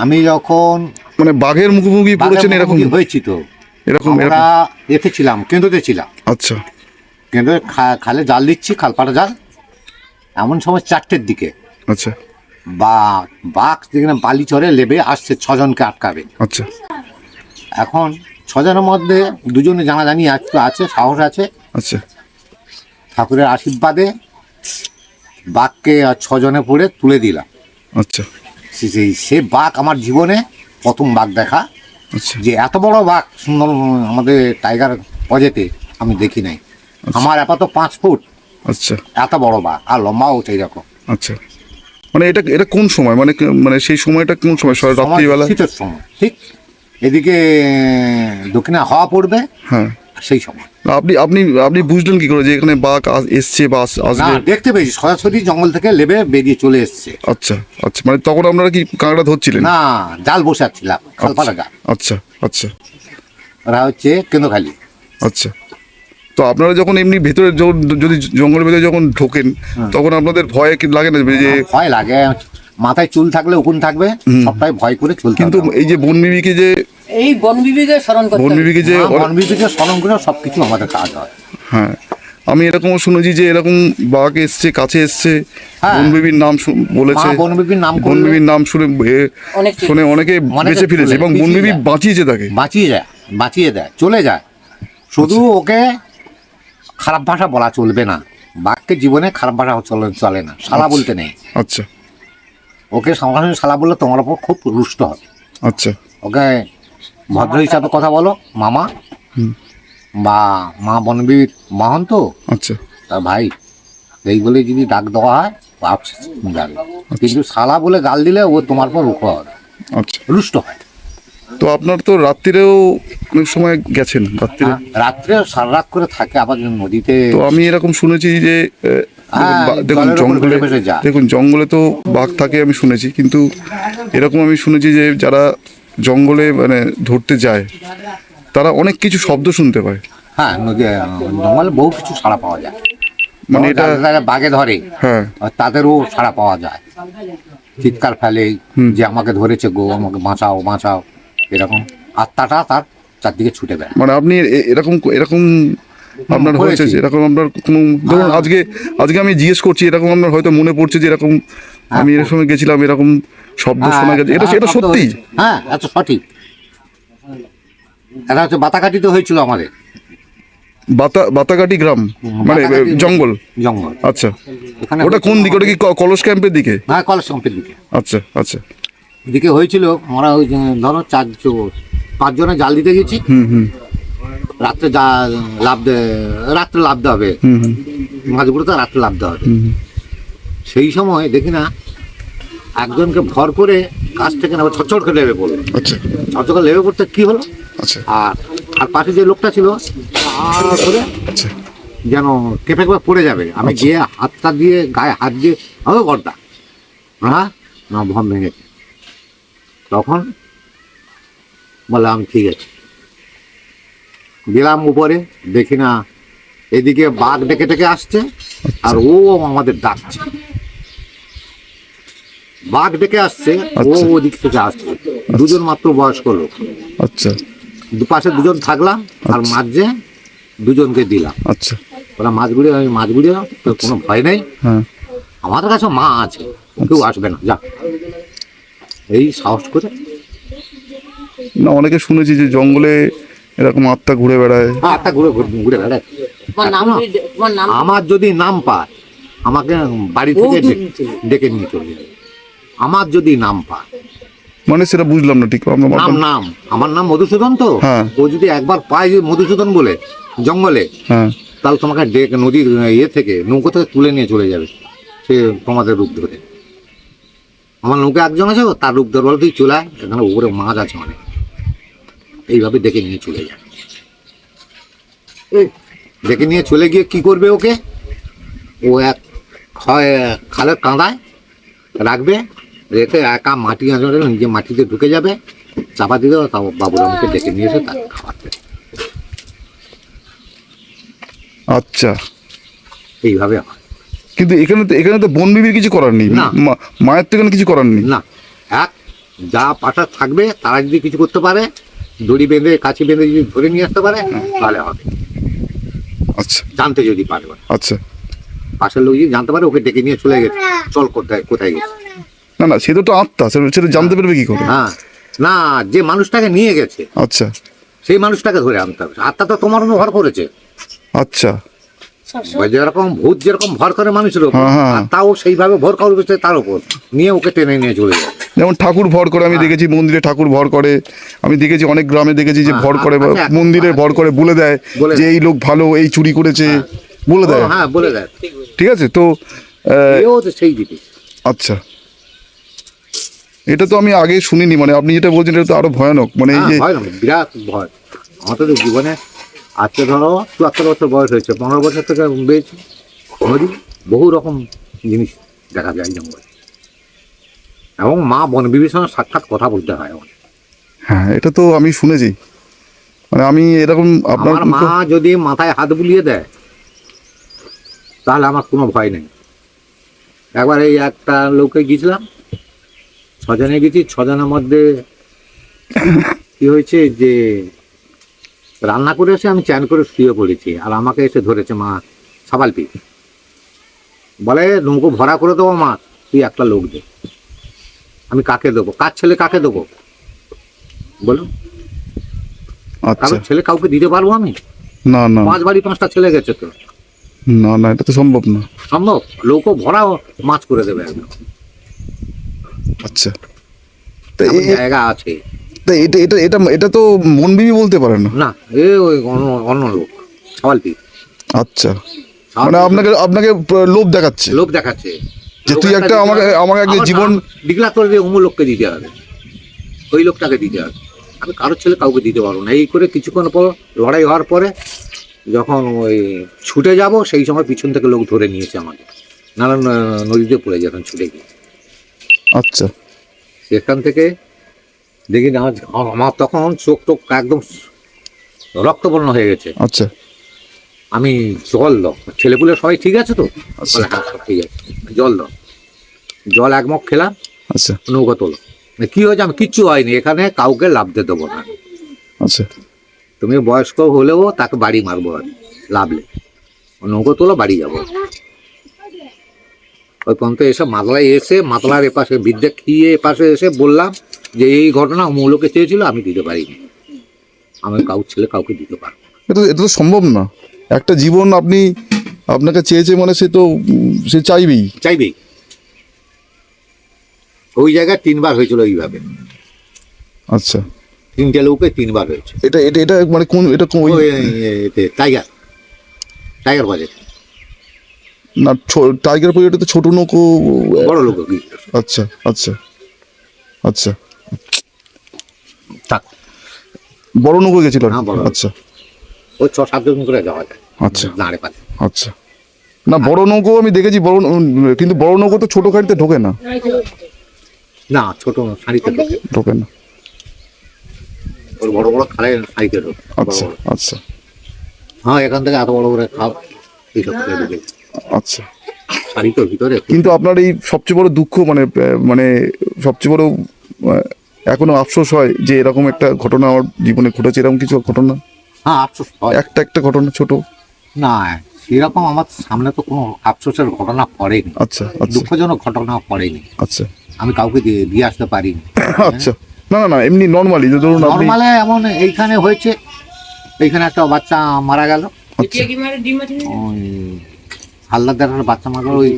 আমি যখন মানে বাঘের মুখোমুখি পড়েছেন এরকম হয়েছি তো, এরকম আমরা এতে ছিলাম, কেন্দ্রতে ছিলাম। আচ্ছা, কেন্দ্রে খালে জাল দিচ্ছি, খালপাড়া জাল। এমন সময় 4টের দিকে আচ্ছা, বাঘ যেখানে বালি চরে লেবে আসছে, 6জনকে আটকাবে। আচ্ছা, এখন 6জনের মধ্যে 2জনে জানাজানি একটু আছে, সাহস আছে। আচ্ছা, ঠাকুরের আশীর্বাদে বাঘকে 6জনে পড়ে তুলে দিলাম। আচ্ছা, সে বাঘ আমার জীবনে প্রথম বাঘ দেখা, আচ্ছা, যে এত বড় বাঘ সুন্দর আমাদের টাইগার প্রজেক্টে আমি দেখি নাই। আমার আপাতত 5 ফুট, আচ্ছা, এত বড় বাঘ, আর লম্বাও সেই রকম। আচ্ছা। মানে এটা কোন সময়, মানে মানে সেই সময়টা কোন সময়? রাত্রিবেলা, শীতের সময়, ঠিক এদিকে দক্ষিণে হাওয়া পড়বে, হ্যাঁ, সেই সময়। আপনি আপনি আপনি বুঝলেন কি করে যে এখানে বাঘ এসছে বা আসবে? দেখতে পেয়েছি, সরাসরি জঙ্গল থেকে লেবে বেরিয়ে চলে এসছে। আচ্ছা, আচ্ছা, মানে তখন আপনারা কি কাঁকড়া ধরছিলেন? না, জাল বসাচ্ছিলাম, খালপাড়া জাল। আচ্ছা, আচ্ছা, ওরা হচ্ছে কেন্দ্রখালি। আচ্ছা। তো আপনারা যখন এমনি ভেতরে যদি জঙ্গলের ভেতরে যখন ঢোকেন, তখন আপনাদের ভয় কি লাগে না যে? ভয় লাগে, মাথায় চুল থাকলে উকুন থাকবে, সবটাই ভয় করে চলতে। কিন্তু এই যে বন বিবিকে যে বন বিবিকে স্মরণ করে সবকিছু আমাদের কাজ হয়। হ্যাঁ, আমি এরকমও শুনেছি যে এরকম বাঘ এসছে, কাছে এসছে, বন বিবির নাম বলেছে, বন বিবির নাম শুনে অনেকে বেঁচে ফিরেছে এবং বন বিবি বাঁচিয়েছে, তাকে বাঁচিয়ে দেয়, চলে যায়। শুধু ওকে খারাপ ভাষা বলা চলবে না, বাঘকে জীবনে খারাপ ভাষা চলে না, শালা বলতে নেই। আচ্ছা, ওকে সঙ্গে শালা বললে তোমার ওপর খুব রুষ্ট হবে। আচ্ছা, ওকে ভদ্র হিসাবে কথা বলো, মামা বা মা বনবীর মহন্ত, আচ্ছা, তা ভাই এই বলে যদি ডাক দেওয়া হয় বাপ যাবে, কিন্তু শালা বলে গাল দিলে ও তোমার পর রুখ হবে, আচ্ছা, রুষ্ট হয়। তো আপনার তো রাত্রিরেও অনেক সময় গেছেন, রাত্রে সারা রাত করে থাকে আবার নদীতে। তো আমি এরকম শুনেছি যে দেখুন জঙ্গলে তো বাঘ থাকে আমি শুনেছি, কিন্তু এরকম আমি শুনেছি যে যারা জঙ্গলে মানে ধরতে যায় তারা অনেক কিছু শব্দ শুনতে পায়। হ্যাঁ, জঙ্গলে বহু কিছু সাড়া পাওয়া যায়, মানে এটা বাঘে ধরে, হ্যাঁ, তাদেরও সাড়া পাওয়া যায়, চিৎকার ফেলে যে আমাকে ধরেছে গো, আমাকে বাঁচাও বাঁচাও, এরকম আত্মাটা তার চারদিকে ছুটে বেড়ায়। মানে আপনি এরকম এরকম আপনার হয়েছে, এরকম আপনার কোনো ধরুন আজকে আমি জিজ্ঞেস করছি, এরকম আপনার হয়তো মনে পড়ছে যে এরকম আমি এর সঙ্গে গেছিলাম, এরকম শব্দ শোনা গেছে, এটা সত্যি? হ্যাঁ, এত সঠিক। এটা হচ্ছে বাতাকাটিতে হয়েছিল আমাদের, বাতাকাটি গ্রাম, মানে জঙ্গল। আচ্ছা, ওটা কোন দিকে? ওটা কি কলস ক্যাম্পের দিকে? হ্যাঁ, কলস ক্যাম্পের দিকে। আচ্ছা, আচ্ছা, এদিকে হয়েছিল। আমরা ওই ধরো 5জনে জাল দিতে গেছি, রাত্রে রাত্রে লাভতে হবে, মাছগুলো তো রাত্রে লাভতে হবে। সেই সময় দেখি না একজনকে ভর করে কাছ থেকে না ছটছট করে লেবে পড়লো। আচ্ছা, ছটছট করে লেবে পড়তে কি হলো, আচ্ছা, আর পাশে যে লোকটা ছিল করে আচ্ছা, যেন কেঁপে কেঁপে পড়ে যাবে, আমি গিয়ে হাতটা দিয়ে গায়ে হাত দিয়ে হবে গর্দা, হ্যাঁ না ভম ভেঙেছে। তখন বললাম ঠিক আছে, গেলাম উপরে, দেখি না এদিকে বাঘ ডেকে ডেকে আসছে, আর ও আমাদের ডাকছে, বাঘ ডেকে আসছে, ও ওদিক থেকে আসছে। 2জন মাত্র বয়স্ক লোক। আচ্ছা, দুপাশে 2জন থাকলাম, আর মাঝে 2জনকে দিলাম। আচ্ছা, ওরা মাছ ঘুরে কোনো ভয় নেই, আমাদের কাছে মা আছে, কেউ আসবে না, যা, এই সাহস করে। না, অনেকে শুনেছি যে জঙ্গলে এরকম আত্মা ঘুরে বেড়ায়। আত্মা ঘুরে বেড়ায়। আমার যদি নাম পায় আমাকে বাড়ি থেকে ডেকে নিয়ে চলে যাবে, আমার যদি নাম পায়। মানে সেটা বুঝলাম না ঠিক। নাম আমার নাম মধুসূদন, তো ও যদি একবার পায় যে মধুসূদন বলে জঙ্গলে, তাহলে তোমাকে নদীর থেকে নৌকো থেকে তুলে নিয়ে চলে যাবে, সে তোমাদের রূপ ধরে। আমার নৌকা একজন আছে, তার রূপ ধরে বলে তুই চলে আয়, এখানে উপরে মাছ আছে অনেক, এইভাবে ডেকে নিয়ে চলে যায়। ডেকে নিয়ে চলে গিয়ে কি করবে, ওকে ও এক খালের কাঁদায় রাখবে, রেখে একা মাটি আঁচড়ে নিজে মাটিতে ঢুকে যাবে, চাপা দিয়ে দেবে, তাও বাবুরামকে ডেকে নিয়ে এসে তার খাবার দেবে। আচ্ছা, এইভাবে হয়। কিন্তু এখানে তো বন বিবির কিছু করার নেই, মায়ের তো এখানে কিছু করার নেই। না, এক যা পাঠা থাকবে তারা যদি কিছু করতে পারে, দড়ি বেঁধে কাছে বেঁধে যদি ধরে নিয়ে আসতে পারে তাহলে হবে, আচ্ছা জানতে যদি পারে। আচ্ছা। পাশের লোক যদি জানতে পারে ওকে ডেকে নিয়ে চলে গেছে, চল কোথায় কোথায় গেছে। না না, সে তো আত্মা, সেটা জানতে পারবে কি করে? হ্যাঁ, না যে মানুষটাকে নিয়ে গেছে আচ্ছা সেই মানুষটাকে ধরে আনতে হবে। আত্মা তো তোমার উপর ভর করেছে, আচ্ছা। ওই যেরকম ভূত যেরকম ভর করে মানুষের উপর, হ্যাঁ, হ্যাঁ। তাও সেইভাবে ভর করবে তার উপর, নিয়ে ওকে টেনে নিয়ে চলে যাবে। যেমন ঠাকুর ভর করে, আমি দেখেছি মন্দিরে ঠাকুর ভর করে, আমি দেখেছি অনেক গ্রামে দেখেছি যে ভর করে, আচ্ছা, এখন মন্দিরে ভর করে বলে দেয় বলে যে দেয়। এই লোক ভালো, এই চুরি করেছে, বলে দেয়। হ্যাঁ বলে দেয়, ঠিক আছে, তো এও তো সেই জিনিস। আচ্ছা, এটা তো আমি আগে শুনিনি, মানে আপনি যেটা বলছেন এটা তো আরো ভয়ানক, মানে এই যে ভয় না, বিরাট ভয়। আমাদের তো জীবনে আজকে ধরো ৭৪ বছর বয়স হয়েছে, ১৫ বছর থেকে বেশ নদী বহু রকম জিনিস দেখা যায় জঙ্গলে, এবং মা বন বিভীষণের সাক্ষাৎ কথা বলতে হয় আমার। হ্যাঁ, এটা তো আমি শুনেছি, মানে আমি এরকম আপনার আমার মা যদি মাথায় হাত বুলিয়ে দেয় তাহলে আমার কোনো ভয় নেই। একবার এই একটা লোকে গিয়েছিলাম, ৬ জনে গেছি, ৬ জনের মধ্যে কি হয়েছে যে রান্না করে এসে আমি চ্যান করে শুয়ে পড়েছি, আর আমাকে এসে ধরেছে মা সাবালপি, বলে নৌকো ভরা করে দেবো মা, তুই একটা লোক দে। আমি কাকে দেবো, কার ছেলে কাকে দেবো বলুন? আচ্ছা, কারোর ছেলে কাউকে দিতে পারবো আমি? না না 5 বাড়ি 5টা ছেলে গেছে তো, না না, এটা তো সম্ভব না। সম্ভব? নৌকো ভরা মাছ করে দেবে একদম, আচ্ছা, তা এমন জায়গা আছে। এটা এটা এটা এটা তো মনবিবি বলতে পারে না। না, এ ওই অন্য লোক সাবালপি, আচ্ছা, মানে আপনাকে আপনাকে লোভ দেখাচ্ছে লোক দেখাচ্ছে যে তুই একটা আমাকে আগে জীবন ডিক্লার করে দিয়ে অমুক লোককে দিতে হবে, ওই লোকটাকে দিতে হবে। আমি কারোর ছেলে কাউকে দিতে পারবো না। এই করে কিছুক্ষণ পর লড়াই হওয়ার পরে যখন ওই ছুটে যাব সেই সময় পিছন থেকে লোক ধরে নিয়েছে আমাকে, নানা নদীতে পড়ে যেতাম ছুটে গিয়ে। আচ্ছা, সেখান থেকে দেখি না আমার তখন চোখ টোক একদম রক্তবর্ণ হয়ে গেছে। আচ্ছা, আমি জল দাও, ছেলেপুলে সবাই ঠিক আছে তো? বলে হ্যাঁ সব ঠিক আছে, জল দাও। জল এক মগ খেলাম, আচ্ছা, নৌকা তোলো। কি হয়েছে? আমি কিচ্ছু হয়নি, এখানে কাউকে লাভতে দেবো না, আচ্ছা, তুমি বয়স্ক হলেও তাকে বাড়ি মারবো আমি, লাভলে নৌকো তোলো, বাড়ি যাবো। ওই পর্যন্ত এসে মাতলায় এসে মাতলার এপাশে বিদ্যা খেয়ে এপাশে এসে বললাম যে এই ঘটনা মূলকে চেয়েছিল, আমি দিতে পারিনি, আমি কাউর ছেলে কাউকে দিতে পারবো না। এটা তো সম্ভব না। একটা জীবন আপনাকে চেয়েছে মানে সে তো সে চাইবেই। চাইবেই। ওই জায়গায় 3বার হয়েছিল এইভাবে, আচ্ছা, 3টে লোকে 3বার হয়েছে। এটা এটা এটা মানে কোন এটা ওই এতে টাইগার বাজে না, টাইগার প্রজেক্টে তো ছোট নৌকো, বড় লোক গিয়েছিল। আচ্ছা আচ্ছা আচ্ছা, থাক, বড় নৌকো গেছিল আর কি। হ্যাঁ, বড়। আচ্ছা ওই 6-7 জন করে যাওয়া যায়, আচ্ছা দাঁড়ে পারে। আচ্ছা, না বড় নৌকো আমি দেখেছি, কিন্তু বড় নৌকো তো ছোট গাড়িতে ঢোকে না। না, ছোট শাড়িতে ঢোকে না। ওর বড় বড় খালে শাড়িতে ঢোকে। আচ্ছা আচ্ছা হ্যাঁ, এখান থেকে এত বড় করে খাও এইসব করে ঢুকে আচ্ছা, শাড়িতে ভিতরে। কিন্তু আপনার এই সবচেয়ে বড় দুঃখ মানে সবচেয়ে বড় এখনো আফসোস হয় যে এরকম একটা ঘটনা আমার জীবনে ঘটেছে, এরকম কিছু ঘটনা? হ্যাঁ, আফসোস হয়। একটা ঘটনা ছোট? না, সেরকম আমার সামনে তো কোনো আফসোসের ঘটনা পড়েনি, আচ্ছা আচ্ছা দুঃখজনক ঘটনা পড়েনি, আচ্ছা আমি কাউকে দিয়ে আসতে পারিনি। আচ্ছা, না না না, এমনি নর্মালি যে ধরুন আপনি নর্মালে এমন এইখানে হয়েছে, এইখানে একটা বাচ্চা মারা গেল, আচ্ছা ওই হালদারদারের বাচ্চা মারা গেল, ওই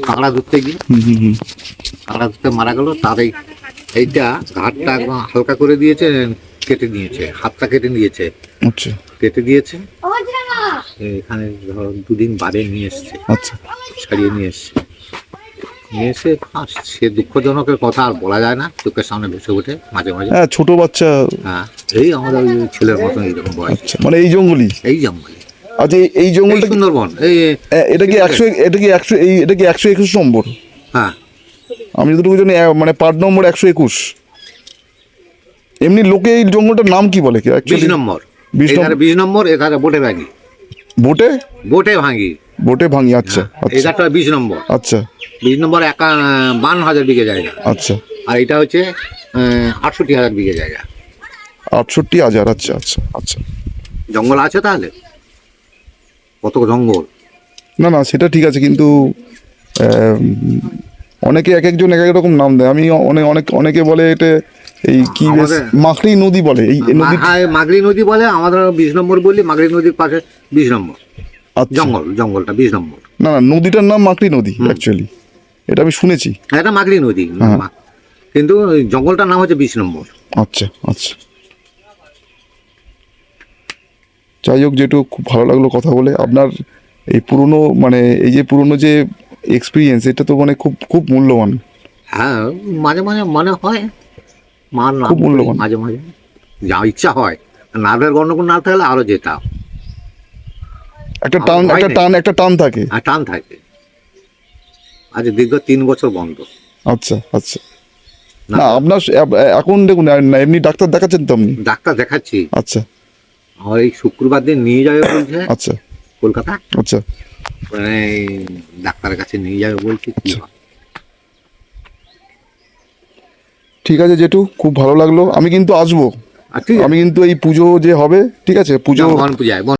কাঁকড়া ধরতে গিয়ে কাঁকড়া ধরতে মারা গেল। তার এইটা ঘাটটা একদম হালকা করে দিয়েছে, কেটে নিয়েছে, হাতটা কেটে নিয়েছে, আচ্ছা কেটে দিয়েছে। এখানে ধরো 2 দিন বাদে নিয়ে এসছে, আচ্ছা ছাড়িয়ে নিয়ে এসে সে দুঃখজনকের কথা আর বলা যায় না, চোখের সামনে ভেসে ওঠে মাঝে মাঝে। হ্যাঁ, ছোট বাচ্চা। হ্যাঁ, এই আমাদের ওই ছেলের মতো এইরকম বয়স। আচ্ছা, মানে এই জঙ্গলই? এই জঙ্গলে। আচ্ছা, এই জঙ্গলটা সুন্দরবন। এটা কি 121 নম্বর? হ্যাঁ, আমি যতটুকু জানি মানে পার্ট নম্বর 121। এমনি লোকে এই জঙ্গলটার নাম কি বলে? 20 নম্বর। 20 নম্বর, এখানে বোটে ভাঙি। বোটে ভাঙি। বোটে ভাঙি, আচ্ছা আচ্ছা এখানটা 20 নম্বর। আচ্ছা 20 নম্বর 52,000 বিঘে জায়গা। আচ্ছা আর এটা হচ্ছে 68,000 বিঘে জায়গা। 68,000, আচ্ছা আচ্ছা আচ্ছা। জঙ্গল আছে তাহলে, কত জঙ্গল। না না সেটা ঠিক আছে, কিন্তু অনেকে এক একজন এক এক রকম নাম দেয়। আমি অনেকে বলে এটা এই কি বেশ মাখরি নদী বলে, এই নদী মাগরি নদী বলে, আমাদের 20 নম্বর বললি, মাগরি নদীর পাশে 20 নম্বর জঙ্গলটা 20 নম্বর। না না নদীটার নাম মাকড়ি নদী অ্যাকচুয়ালি, এটা আমি শুনেছি। এটা মাগরি নদী, কিন্তু জঙ্গলটার নাম হচ্ছে 20 নম্বর। আচ্ছা আচ্ছা, যাই হোক যেটু খুব ভালো লাগলো কথা বলে। আপনার এই পুরনো মানে এই যে পুরনো যে এক্সপিরিয়েন্স, এটা তো মানে খুব খুব মূল্যবান। হ্যাঁ, মাঝে মাঝে মনে হয় মার নাম খুব মূল্যবান। মাঝে মাঝে যা ইচ্ছা হয়, নার্ভের গণ্ডগোল না থাকলে আরো যেতাম। একটা টান থাকে। আর টান থাকে। আজ দীর্ঘ 3 বছর বন্ধ। আচ্ছা আচ্ছা। না আপনার এখন দেখুন এমনি ডাক্তার দেখাচ্ছেন তো আপনি? ডাক্তার দেখাচ্ছি। আচ্ছা। আমার এই শুক্রবার দিন নিয়ে যাবে বলছে। আচ্ছা। কলকাতা। আচ্ছা। মানে ডাক্তারের কাছে নিয়ে যাবে বলছে। ঠিক আছে জেঠু, খুব ভালো লাগলো। আমি কিন্তু আসবো, আমি কিন্তু এই পুজো যে হবে, ঠিক আছে, পুজো পূজায়